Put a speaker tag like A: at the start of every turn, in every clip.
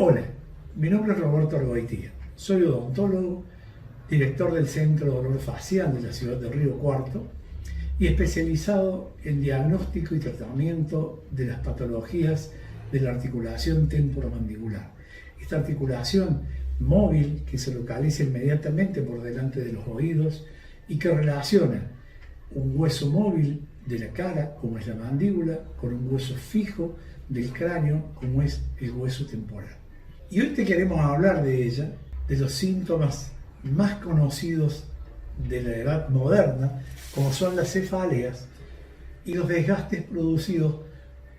A: Hola, mi nombre es Roberto Argoitía. Soy odontólogo, director del Centro de Dolor Facial de la ciudad de Río Cuarto y especializado en diagnóstico y tratamiento de las patologías de la articulación temporomandibular. Esta articulación móvil que se localiza inmediatamente por delante de los oídos y que relaciona un hueso móvil de la cara, como es la mandíbula, con un hueso fijo del cráneo, como es el hueso temporal. Y hoy te queremos hablar de ella, de los síntomas más conocidos de la edad moderna, como son las cefaleas y los desgastes producidos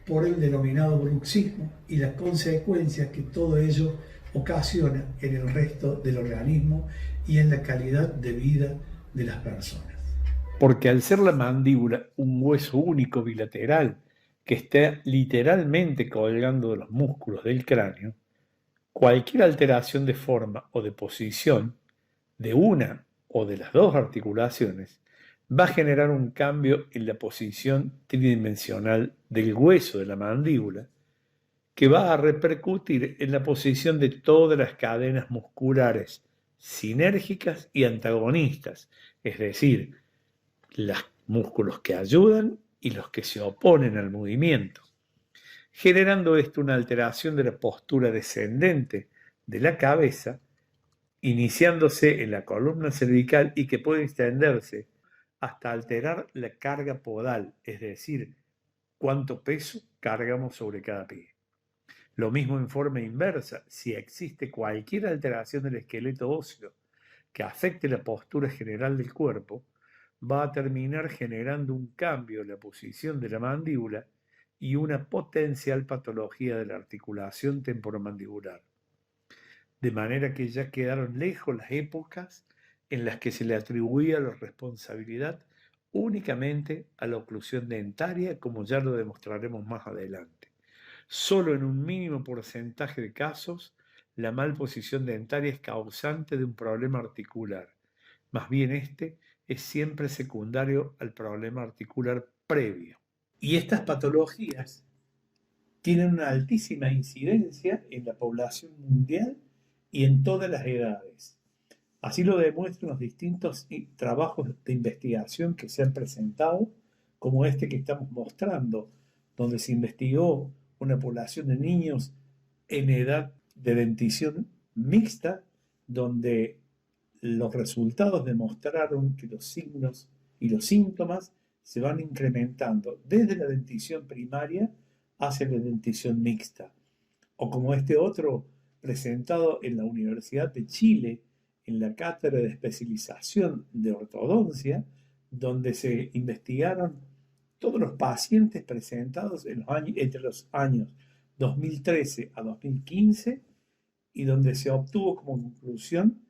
A: por el denominado bruxismo y las consecuencias que todo ello ocasiona en el resto del organismo y en la calidad de vida de las personas.
B: Porque al ser la mandíbula un hueso único bilateral que está literalmente colgando de los músculos del cráneo, cualquier alteración de forma o de posición de una o de las dos articulaciones va a generar un cambio en la posición tridimensional del hueso de la mandíbula que va a repercutir en la posición de todas las cadenas musculares sinérgicas y antagonistas, es decir, los músculos que ayudan y los que se oponen al movimiento, generando esto una alteración de la postura descendente de la cabeza, iniciándose en la columna cervical y que puede extenderse hasta alterar la carga podal, es decir, cuánto peso cargamos sobre cada pie. Lo mismo en forma inversa, si existe cualquier alteración del esqueleto óseo que afecte la postura general del cuerpo, va a terminar generando un cambio en la posición de la mandíbula y una potencial patología de la articulación temporomandibular. De manera que ya quedaron lejos las épocas en las que se le atribuía la responsabilidad únicamente a la oclusión dentaria, como ya lo demostraremos más adelante. Solo en un mínimo porcentaje de casos, la malposición dentaria es causante de un problema articular. Más bien este es siempre secundario al problema articular previo.
A: Y estas patologías tienen una altísima incidencia en la población mundial y en todas las edades. Así lo demuestran los distintos trabajos de investigación que se han presentado, como este que estamos mostrando, donde se investigó una población de niños en edad de dentición mixta, donde los resultados demostraron que los signos y los síntomas se van incrementando desde la dentición primaria hacia la dentición mixta. O como este otro presentado en la Universidad de Chile, en la cátedra de especialización de ortodoncia, donde se investigaron todos los pacientes presentados entre los años 2013 a 2015 y donde se obtuvo como conclusión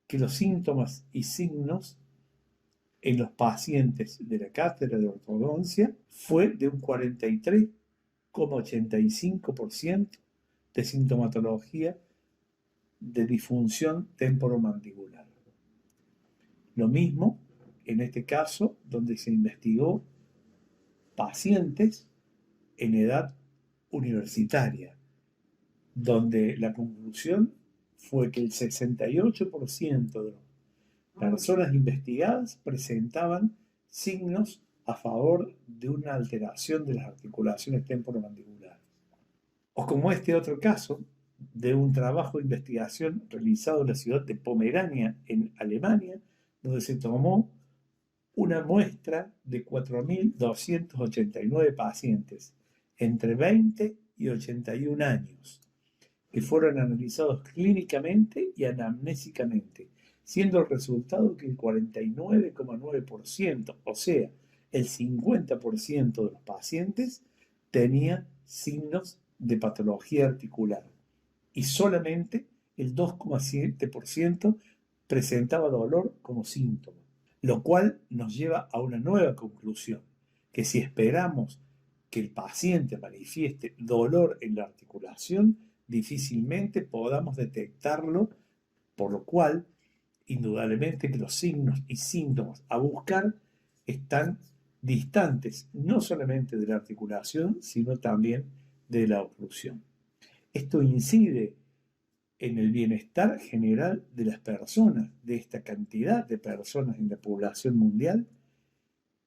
A: que los síntomas y signos en los pacientes de la cátedra de ortodoncia fue de un 43,85% de sintomatología de disfunción temporomandibular. Lo mismo en este caso donde se investigó pacientes en edad universitaria, donde la conclusión fue que el 68% de las personas investigadas presentaban signos a favor de una alteración de las articulaciones temporomandibulares. O como este otro caso de un trabajo de investigación realizado en la ciudad de Pomerania, en Alemania, donde se tomó una muestra de 4.289 pacientes entre 20 y 81 años, que fueron analizados clínicamente y anamnésicamente, siendo el resultado que el 49,9%, o sea, el 50% de los pacientes, tenía signos de patología articular y solamente el 2,7% presentaba dolor como síntoma, lo cual nos lleva a una nueva conclusión, que si esperamos que el paciente manifieste dolor en la articulación, difícilmente podamos detectarlo, por lo cual, indudablemente que los signos y síntomas a buscar están distantes no solamente de la articulación, sino también de la oclusión. Esto incide en el bienestar general de las personas, de esta cantidad de personas en la población mundial,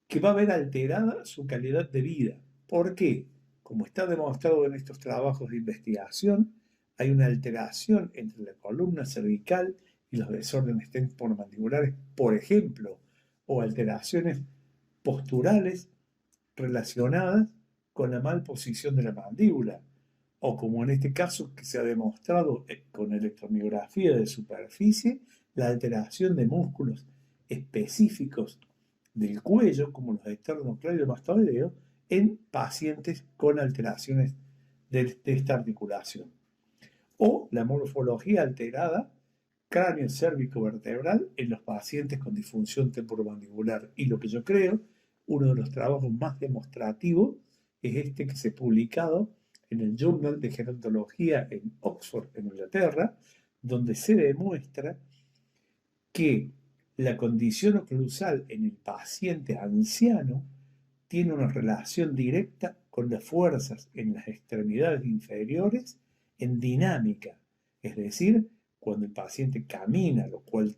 A: que va a ver alterada su calidad de vida. ¿Por qué? Como está demostrado en estos trabajos de investigación, hay una alteración entre la columna cervical y los desórdenes temporomandibulares, por ejemplo, o alteraciones posturales relacionadas con la malposición de la mandíbula, o como en este caso que se ha demostrado con electromiografía de superficie, la alteración de músculos específicos del cuello, como los esternocleidomastoideos, en pacientes con alteraciones de esta articulación. O la morfología alterada cráneo cérvico-vertebral en los pacientes con disfunción temporomandibular. Y lo que yo creo, uno de los trabajos más demostrativos es este que se ha publicado en el Journal de Gerontología en Oxford, en Inglaterra, donde se demuestra que la condición oclusal en el paciente anciano tiene una relación directa con las fuerzas en las extremidades inferiores en dinámica, es decir, cuando el paciente camina, lo cual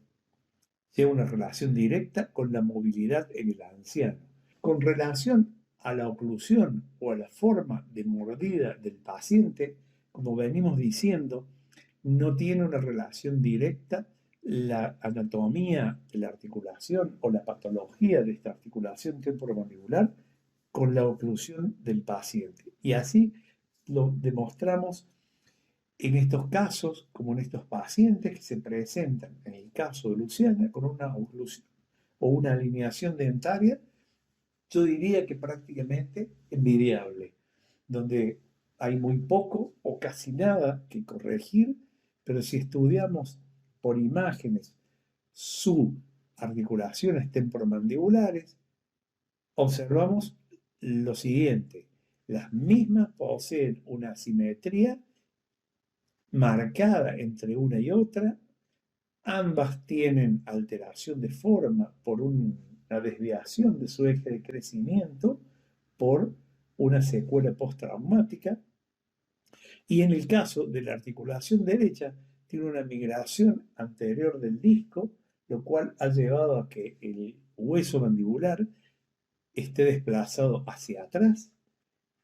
A: lleva una relación directa con la movilidad en el anciano. Con relación a la oclusión o a la forma de mordida del paciente, como venimos diciendo, no tiene una relación directa la anatomía de la articulación o la patología de esta articulación temporomandibular con la oclusión del paciente. Y así lo demostramos en estos casos, como en estos pacientes que se presentan, en el caso de Luciana, con una oclusión o una alineación dentaria, yo diría que prácticamente envidiable, donde hay muy poco o casi nada que corregir, pero si estudiamos por imágenes sus articulaciones temporomandibulares, observamos lo siguiente: las mismas poseen una simetría marcada entre una y otra, ambas tienen alteración de forma por una desviación de su eje de crecimiento, por una secuela postraumática, y en el caso de la articulación derecha tiene una migración anterior del disco, lo cual ha llevado a que el hueso mandibular esté desplazado hacia atrás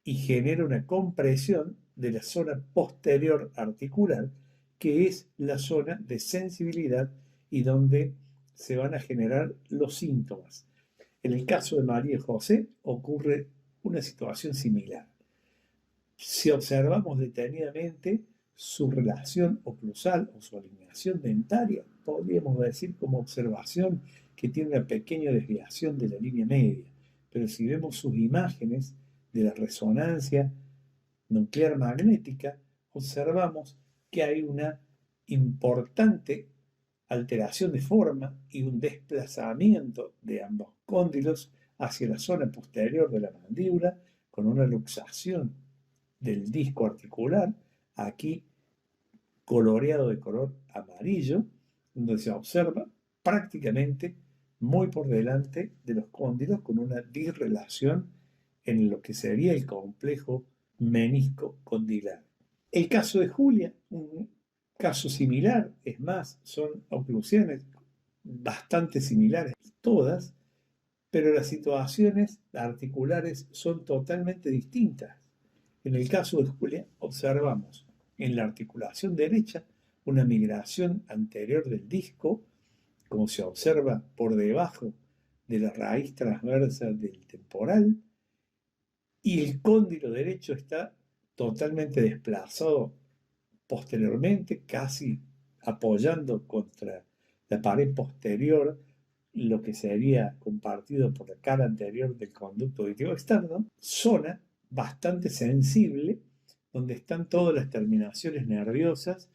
A: y genera una compresión de la zona posterior articular, que es la zona de sensibilidad y donde se van a generar los síntomas. En el caso de María José ocurre una situación similar. Si observamos detenidamente su relación oclusal o su alineación dentaria, podríamos decir como observación que tiene una pequeña desviación de la línea media, pero si vemos sus imágenes de la resonancia nuclear magnética, observamos que hay una importante alteración de forma y un desplazamiento de ambos cóndilos hacia la zona posterior de la mandíbula, con una luxación del disco articular, aquí coloreado de color amarillo, donde se observa prácticamente muy por delante de los cóndilos, con una disrelación en lo que sería el complejo menisco-condilar. El caso de Julia, un caso similar, es más, son oclusiones bastante similares todas, pero las situaciones articulares son totalmente distintas. En el caso de Julia, observamos en la articulación derecha una migración anterior del disco, como se observa por debajo de la raíz transversa del temporal, y el cóndilo derecho está totalmente desplazado posteriormente, casi apoyando contra la pared posterior, lo que sería compartido por la cara anterior del conducto auditivo externo, zona bastante sensible, donde están todas las terminaciones nerviosas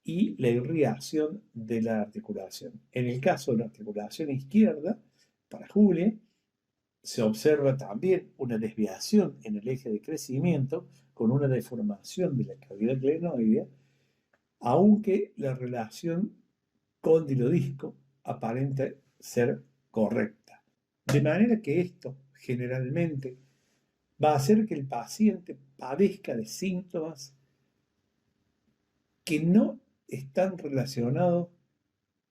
A: y la irrigación de la articulación. En el caso de la articulación izquierda, para Julia, se observa también una desviación en el eje de crecimiento con una deformación de la cavidad glenoidea, aunque la relación cóndilo-disco aparenta ser correcta. De manera que esto generalmente va a hacer que el paciente padezca de síntomas que no están relacionados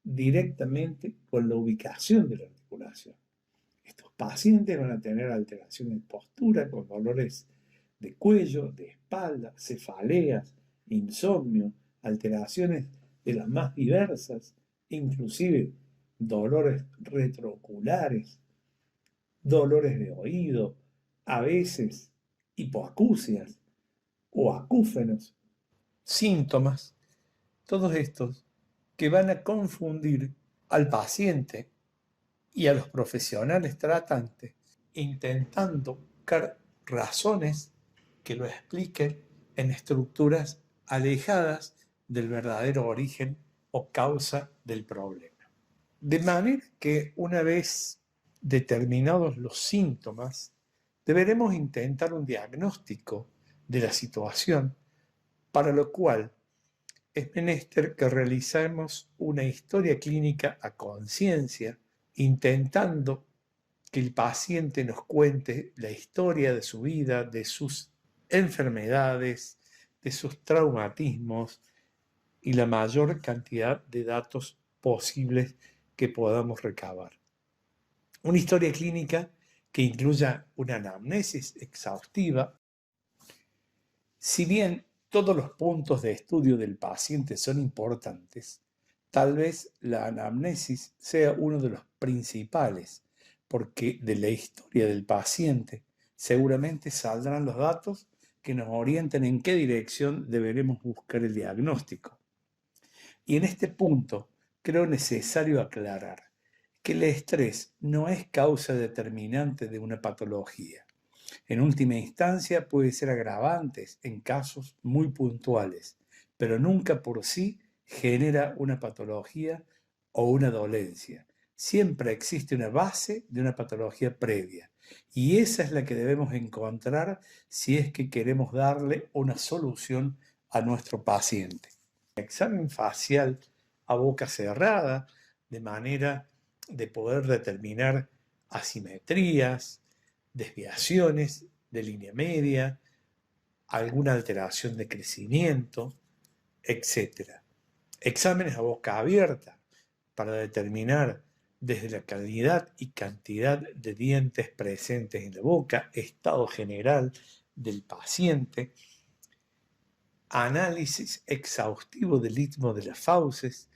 A: directamente con la ubicación de la articulación. Estos pacientes van a tener alteraciones de postura con dolores de cuello, de espalda, cefaleas, insomnio, alteraciones de las más diversas, inclusive dolores retrooculares, dolores de oído, a veces hipoacusias o acúfenos, síntomas, todos estos que van a confundir al paciente y a los profesionales tratantes, intentando buscar razones que lo expliquen en estructuras alejadas del verdadero origen o causa del problema. De manera que una vez determinados los síntomas, deberemos intentar un diagnóstico de la situación, para lo cual es menester que realicemos una historia clínica a conciencia, intentando que el paciente nos cuente la historia de su vida, de sus enfermedades, de sus traumatismos y la mayor cantidad de datos posibles que podamos recabar. Una historia clínica que incluya una anamnesis exhaustiva. Si bien todos los puntos de estudio del paciente son importantes, tal vez la anamnesis sea uno de los principales, porque de la historia del paciente seguramente saldrán los datos que nos orienten en qué dirección deberemos buscar el diagnóstico. Y en este punto creo necesario aclarar que el estrés no es causa determinante de una patología. En última instancia puede ser agravantes en casos muy puntuales, pero nunca por sí genera una patología o una dolencia. Siempre existe una base de una patología previa y esa es la que debemos encontrar si es que queremos darle una solución a nuestro paciente. Examen facial a boca cerrada, de manera de poder determinar asimetrías, desviaciones de línea media, alguna alteración de crecimiento, etc. Exámenes a boca abierta para determinar desde la calidad y cantidad de dientes presentes en la boca, estado general del paciente, análisis exhaustivo del istmo de las fauces,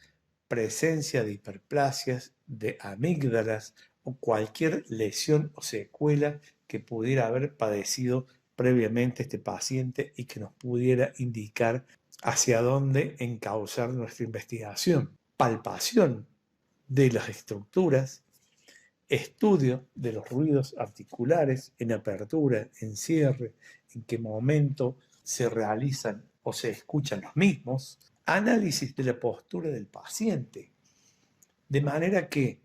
A: presencia de hiperplasias de amígdalas o cualquier lesión o secuela que pudiera haber padecido previamente este paciente y que nos pudiera indicar hacia dónde encauzar nuestra investigación. Palpación de las estructuras, estudio de los ruidos articulares en apertura, en cierre, en qué momento se realizan o se escuchan los mismos, análisis de la postura del paciente, de manera que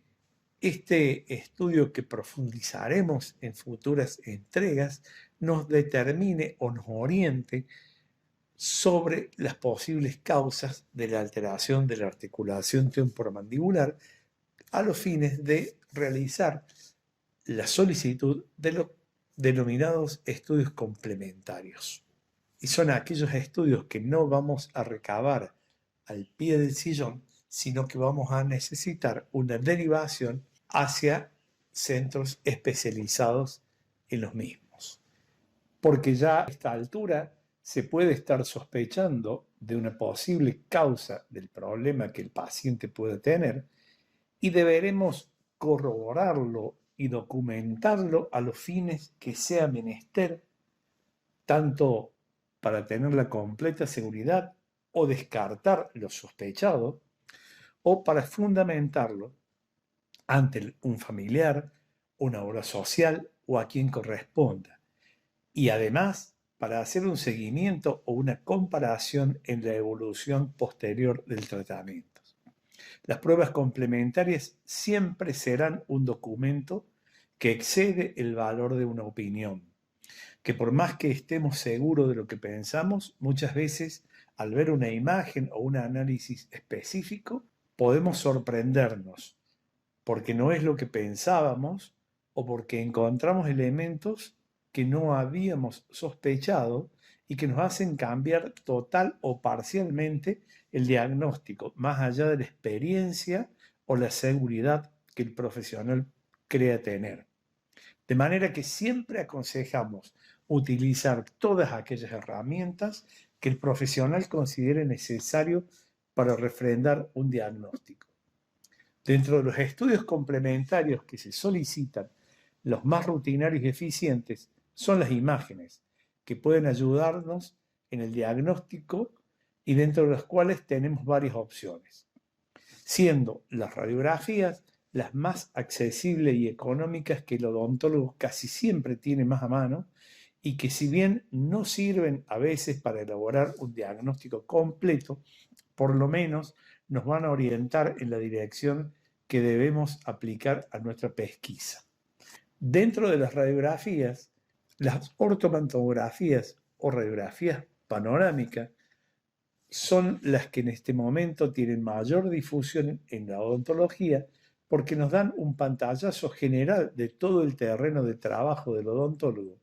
A: este estudio que profundizaremos en futuras entregas nos determine o nos oriente sobre las posibles causas de la alteración de la articulación temporomandibular a los fines de realizar la solicitud de los denominados estudios complementarios. Y son aquellos estudios que no vamos a recabar al pie del sillón, sino que vamos a necesitar una derivación hacia centros especializados en los mismos. Porque ya a esta altura se puede estar sospechando de una posible causa del problema que el paciente puede tener y deberemos corroborarlo y documentarlo a los fines que sea menester, tanto para tener la completa seguridad o descartar lo sospechado, o para fundamentarlo ante un familiar, una obra social o a quien corresponda. Y además, para hacer un seguimiento o una comparación en la evolución posterior del tratamiento. Las pruebas complementarias siempre serán un documento que excede el valor de una opinión, que por más que estemos seguros de lo que pensamos, muchas veces al ver una imagen o un análisis específico, podemos sorprendernos, porque no es lo que pensábamos o porque encontramos elementos que no habíamos sospechado
B: y que nos hacen cambiar total o parcialmente el diagnóstico, más allá de la experiencia o la seguridad que el profesional crea tener. De manera que siempre aconsejamos utilizar todas aquellas herramientas que el profesional considere necesario para refrendar un diagnóstico. Dentro de los estudios complementarios que se solicitan, los más rutinarios y eficientes son las imágenes, que pueden ayudarnos en el diagnóstico y dentro de las cuales tenemos varias opciones, siendo las radiografías las más accesibles y económicas que el odontólogo casi siempre tiene más a mano y que si bien no sirven a veces para elaborar un diagnóstico completo, por lo menos nos van a orientar en la dirección que debemos aplicar a nuestra pesquisa. Dentro de las radiografías, las ortomontografías o radiografías panorámicas son las que en este momento tienen mayor difusión en la odontología porque nos dan un pantallazo general de todo el terreno de trabajo del odontólogo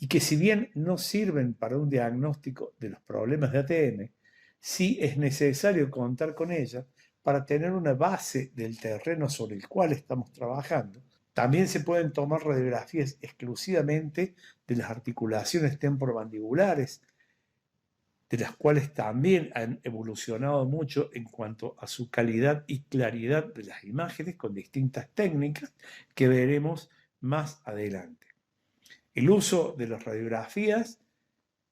B: y que si bien no sirven para un diagnóstico de los problemas de ATM, sí es necesario contar con ellas para tener una base del terreno sobre el cual estamos trabajando. También se pueden tomar radiografías exclusivamente de las articulaciones temporomandibulares, de las cuales también han evolucionado mucho en cuanto a su calidad y claridad de las imágenes con distintas técnicas que veremos más adelante. El uso de las radiografías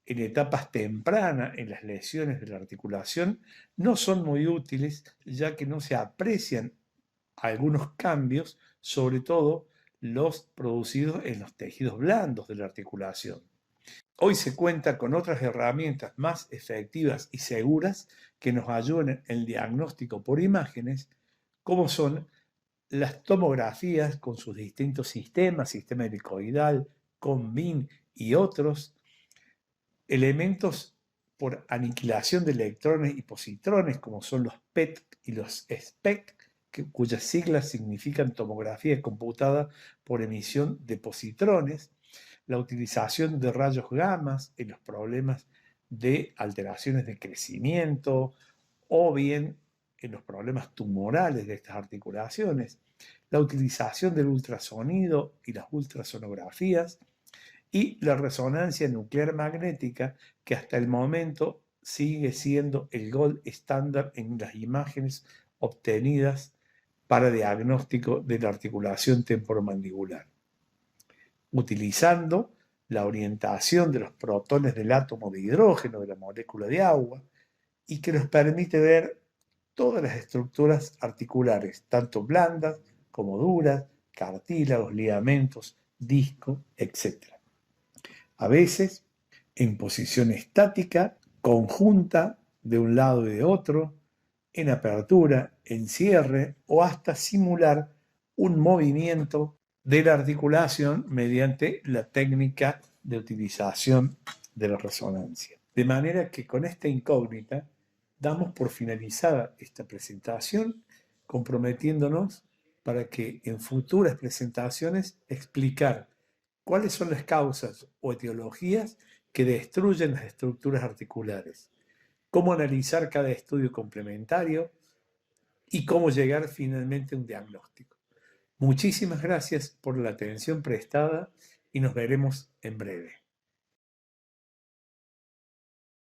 B: en etapas tempranas en las lesiones de la articulación no son muy útiles, ya que no se aprecian algunos cambios, sobre todo los producidos en los tejidos blandos de la articulación. Hoy se cuenta con otras herramientas más efectivas y seguras que nos ayudan en el diagnóstico por imágenes, como son las tomografías con sus distintos sistemas, sistema helicoidal, COM-BIN y otros, elementos por aniquilación de electrones y positrones, como son los PET y los SPECT, cuyas siglas significan tomografía computada por emisión de positrones, la utilización de rayos gamma en los problemas de alteraciones de crecimiento o bien en los problemas tumorales de estas articulaciones, la utilización del ultrasonido y las ultrasonografías y la resonancia nuclear magnética, que hasta el momento sigue siendo el gold estándar en las imágenes obtenidas para diagnóstico de la articulación temporomandibular, utilizando la orientación de los protones del átomo de hidrógeno de la molécula de agua y que nos permite ver todas las estructuras articulares, tanto blandas como duras, cartílagos, ligamentos, disco, etc. A veces en posición estática, conjunta de un lado y de otro, en apertura, en cierre o hasta simular un movimiento de la articulación mediante la técnica de utilización de la resonancia. De manera que con esta incógnita damos por finalizada esta presentación, comprometiéndonos para que en futuras presentaciones explicar cuáles son las causas o etiologías que destruyen las estructuras articulares, cómo analizar cada estudio complementario y cómo llegar finalmente a un diagnóstico. Muchísimas gracias por la atención prestada y nos veremos en breve.